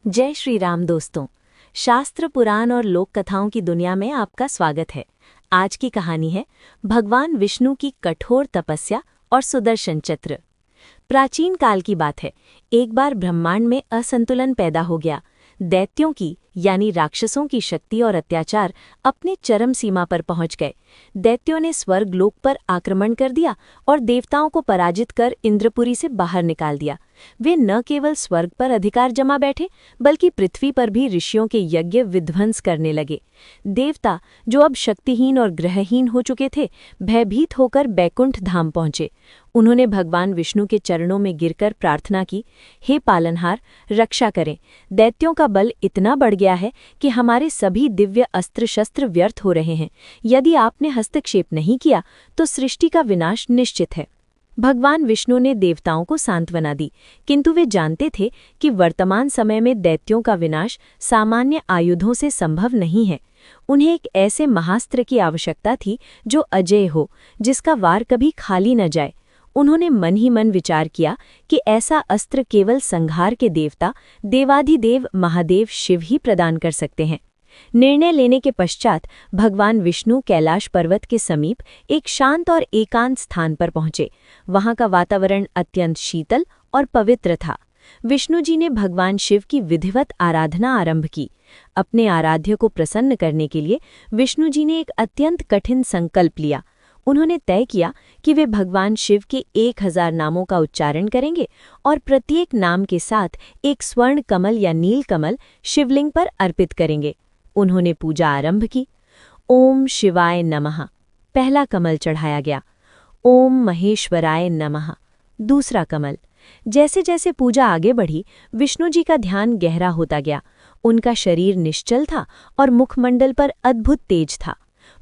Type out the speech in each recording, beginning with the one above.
जय श्री राम दोस्तों। शास्त्र पुराण और लोक कथाओं की दुनिया में आपका स्वागत है। आज की कहानी है भगवान विष्णु की कठोर तपस्या और सुदर्शन चक्र। प्राचीन काल की बात है। एक बार ब्रह्मांड में असंतुलन पैदा हो गया। दैत्यों की यानी राक्षसों की शक्ति और अत्याचार अपने चरम सीमा पर पहुंच गए। दैत्यों ने स्वर्ग लोक पर आक्रमण कर दिया और देवताओं को पराजित कर इंद्रपुरी से बाहर निकाल दिया। वे न केवल स्वर्ग पर अधिकार जमा बैठे बल्कि पृथ्वी पर भी ऋषियों के यज्ञ विध्वंस करने लगे। देवता जो अब शक्तिहीन और ग्रहहीन हो चुके थे, भयभीत होकर बैकुंठ धाम पहुंचे। उन्होंने भगवान विष्णु के चरणों में गिरकर प्रार्थना की, हे पालनहार, रक्षा करें। दैत्यों का बल इतना बढ़ गया है कि हमारे सभी दिव्य अस्त्र शस्त्र व्यर्थ हो रहे हैं। यदि आपने हस्तक्षेप नहीं किया तो सृष्टि का विनाश निश्चित है। भगवान विष्णु ने देवताओं को सांत्वना दी, किंतु वे जानते थे कि वर्तमान समय में दैत्यों का विनाश सामान्य आयुधों से संभव नहीं है। उन्हें एक ऐसे महास्त्र की आवश्यकता थी जो अजेय हो, जिसका वार कभी खाली न जाए। उन्होंने मन ही मन विचार किया कि ऐसा अस्त्र केवल संहार के देवता देवाधिदेव महादेव शिव ही प्रदान कर सकते हैं। निर्णय लेने के पश्चात भगवान विष्णु कैलाश पर्वत के समीप एक शांत और एकांत स्थान पर पहुंचे। वहां का वातावरण अत्यंत शीतल और पवित्र था। विष्णु जी ने भगवान शिव की विधिवत आराधना आरंभ की। अपने आराध्य को प्रसन्न करने के लिए विष्णु जी ने एक अत्यंत कठिन संकल्प लिया। उन्होंने तय किया कि वे भगवान शिव के 1000 नामों का उच्चारण करेंगे और प्रत्येक नाम के साथ एक स्वर्ण कमल या नील कमल शिवलिंग पर अर्पित करेंगे। उन्होंने पूजा आरंभ की। ओम शिवाय नमः पहला कमल चढ़ाया गया। ओम महेश्वराय नमः दूसरा कमल। जैसे जैसे पूजा आगे बढ़ी, विष्णु जी का ध्यान गहरा होता गया। उनका शरीर निश्चल था और मुखमंडल पर अद्भुत तेज था।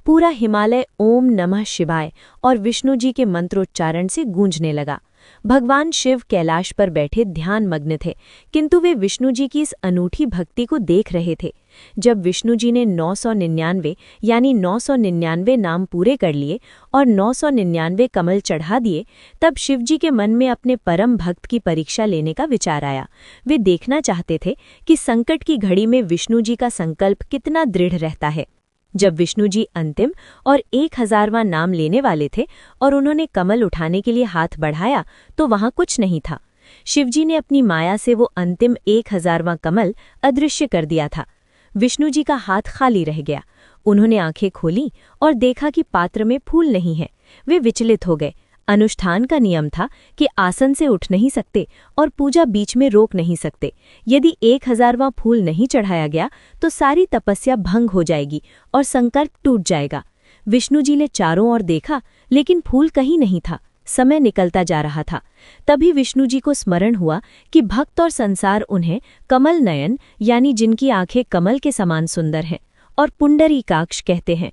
पूरा हिमालय ओम नमः शिवाय और विष्णु जी के मंत्रोच्चारण से गूंजने लगा। भगवान शिव कैलाश पर बैठे ध्यान मग्न थे, किंतु वे विष्णु जी की इस अनूठी भक्ति को देख रहे थे। जब विष्णु जी ने 999 यानी 999 नाम पूरे कर लिए और 999 कमल चढ़ा दिए, तब शिव जी के मन में अपने परम भक्त की परीक्षा लेने का विचार आया। वे देखना चाहते थे कि संकट की घड़ी में विष्णु जी का संकल्प कितना दृढ़ रहता है। जब विष्णु जी अंतिम और 1000वां नाम लेने वाले थे और उन्होंने कमल उठाने के लिए हाथ बढ़ाया तो वहां कुछ नहीं था। शिवजी ने अपनी माया से वो अंतिम 1000वां कमल अदृश्य कर दिया था। विष्णु जी का हाथ खाली रह गया। उन्होंने आंखें खोलीं और देखा कि पात्र में फूल नहीं है। वे विचलित हो गए। अनुष्ठान का नियम था कि आसन से उठ नहीं सकते और पूजा बीच में रोक नहीं सकते। यदि 1000वां फूल नहीं चढ़ाया गया तो सारी तपस्या भंग हो जाएगी और संकल्प टूट जाएगा। विष्णु जी ने चारों ओर देखा, लेकिन फूल कहीं नहीं था। समय निकलता जा रहा था। तभी विष्णु जी को स्मरण हुआ कि भक्त और संसार उन्हें कमल नयन यानी जिनकी आंखें कमल के समान सुंदर हैं और पुंडरीकाक्ष कहते हैं।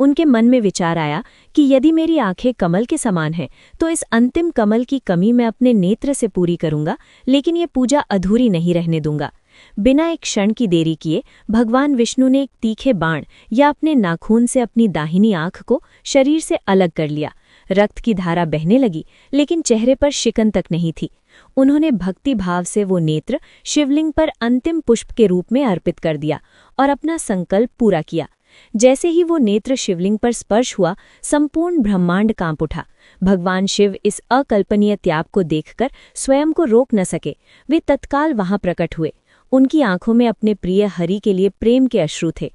उनके मन में विचार आया कि यदि मेरी आंखें कमल के समान हैं तो इस अंतिम कमल की कमी मैं अपने नेत्र से पूरी करूंगा, लेकिन ये पूजा अधूरी नहीं रहने दूंगा। बिना एक क्षण की देरी किए भगवान विष्णु ने एक तीखे बाण या अपने नाखून से अपनी दाहिनी आंख को शरीर से अलग कर लिया। रक्त की धारा बहने लगी, लेकिन चेहरे पर शिकन तक नहीं थी। उन्होंने भक्ति भाव से वो नेत्र शिवलिंग पर अंतिम पुष्प के रूप में अर्पित कर दिया और अपना संकल्प पूरा किया। जैसे ही वो नेत्र शिवलिंग पर स्पर्श हुआ, संपूर्ण ब्रह्मांड कांप उठा। भगवान शिव इस अकल्पनीय त्याग को देखकर स्वयं को रोक न सके। वे तत्काल वहां प्रकट हुए। उनकी आंखों में अपने प्रिय हरि के लिए प्रेम के अश्रु थे।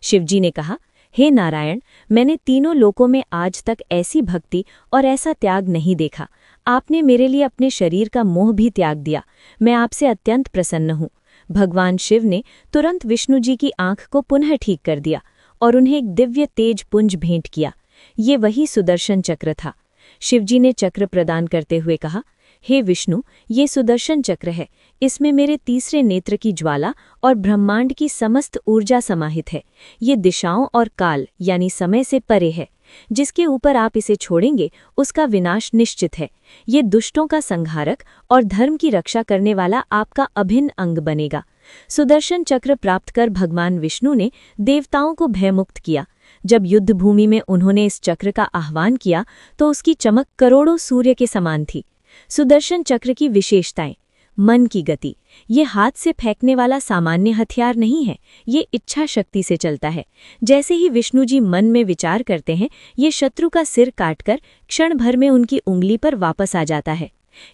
शिवजी ने कहा, हे नारायण, मैंने तीनों लोकों में आज तक ऐसी भक्ति और ऐसा त्याग नहीं देखा। आपने मेरे लिए अपने शरीर का मोह भी त्याग दिया। मैं आपसे अत्यंत प्रसन्न हूँ। भगवान शिव ने तुरंत विष्णु जी की आंख को पुनः ठीक कर दिया और उन्हें एक दिव्य तेज पुंज भेंट किया। ये वही सुदर्शन चक्र था। शिवजी ने चक्र प्रदान करते हुए कहा, हे विष्णु, ये सुदर्शन चक्र है। इसमें मेरे तीसरे नेत्र की ज्वाला और ब्रह्मांड की समस्त ऊर्जा समाहित है। ये दिशाओं और काल यानी समय से परे है। जिसके ऊपर आप इसे छोड़ेंगे उसका विनाश निश्चित है। ये दुष्टों का संहारक और धर्म की रक्षा करने वाला आपका अभिन्न अंग बनेगा। सुदर्शन चक्र प्राप्त कर भगवान विष्णु ने देवताओं को भयमुक्त किया। जब युद्ध भूमि में उन्होंने इस चक्र का आह्वान किया तो उसकी चमक करोड़ों सूर्य के समान थी। सुदर्शन चक्र की विशेषताएं। मन की गति। ये हाथ से फेंकने वाला सामान्य हथियार नहीं है, ये इच्छा शक्ति से चलता है। जैसे ही विष्णु जी मन में विचार करते हैं, ये शत्रु का सिर काटकर क्षण भर में उनकी उंगली पर वापस आ जाता है।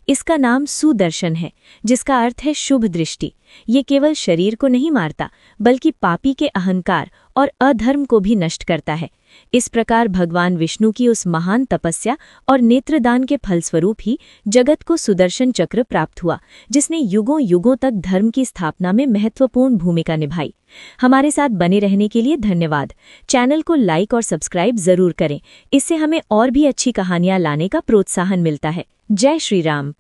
इसका नाम सुदर्शन है, जिसका अर्थ है शुभ दृष्टि। ये केवल शरीर को नहीं मारता, बल्कि पापी के अहंकार और अधर्म को भी नष्ट करता है। इस प्रकार भगवान विष्णु की उस महान तपस्या और नेत्रदान के फलस्वरूप ही जगत को सुदर्शन चक्र प्राप्त हुआ, जिसने युगों युगों तक धर्म की स्थापना में महत्वपूर्ण भूमिका निभाई। हमारे साथ बने रहने के लिए धन्यवाद। चैनल को लाइक और सब्सक्राइब जरूर करें, इससे हमें और भी अच्छी कहानियां लाने का प्रोत्साहन मिलता है। जय श्री राम।